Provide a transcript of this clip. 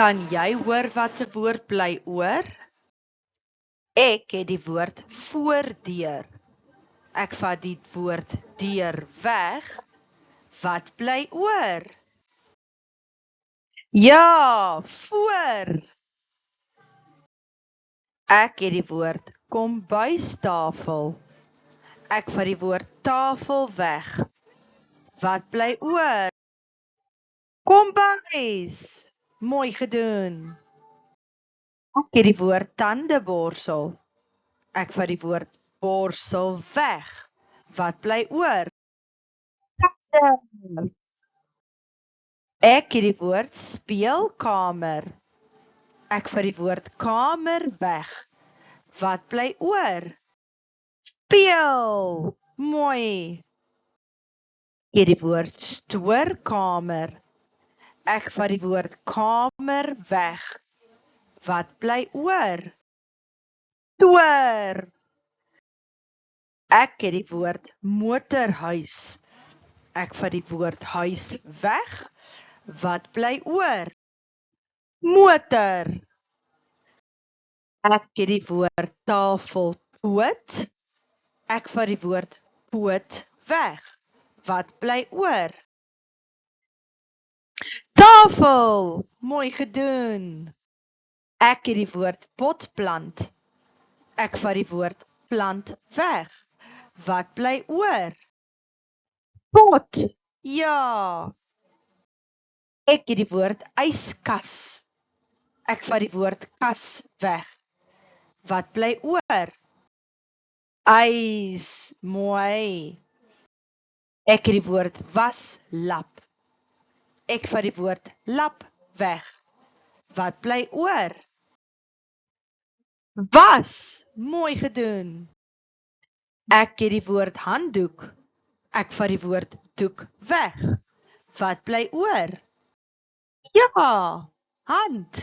Kan jy hoor wat 'n woord bly oor? Ek het die woord voordeur. Ek vat die woord deur weg. Wat bly oor? Ja, voor. Ek het die woord kombuistafel. Ek vat die woord tafel weg. Wat bly oor? Kombuis. Mooi gedoen. Ek het die woord tandeborsel. Ek vat die woord borsel weg. Wat bly oor? Tande. Ek het die woord speelkamer. Ek vat die woord kamer weg. Wat bly oor? Speel. Mooi. Ek het die woord stoorkamer. Ek vat die woord kamer weg. Wat bly oor? Stoor. Ek het die woord motorhuis. Ek vat die woord huis weg. Wat bly oor? Motor. Ek het die woord tafelpoot. Ek vat die woord poot weg. Wat bly oor? Tafel. Mooi gedoen. Ek het die woord potplant. Ek vat die woord plant weg. Wat bly oor? Pot. Ja. Ek het die woord yskas. Ek vat die woord kas weg. Wat bly oor? Ys. Mooi. Ek het die woord waslap. Ek vat die woord lap weg. Wat bly oor? Was. Mooi gedoen. Ek het die woord handdoek. Ek vat die woord doek weg. Wat bly oor? Ja, hand.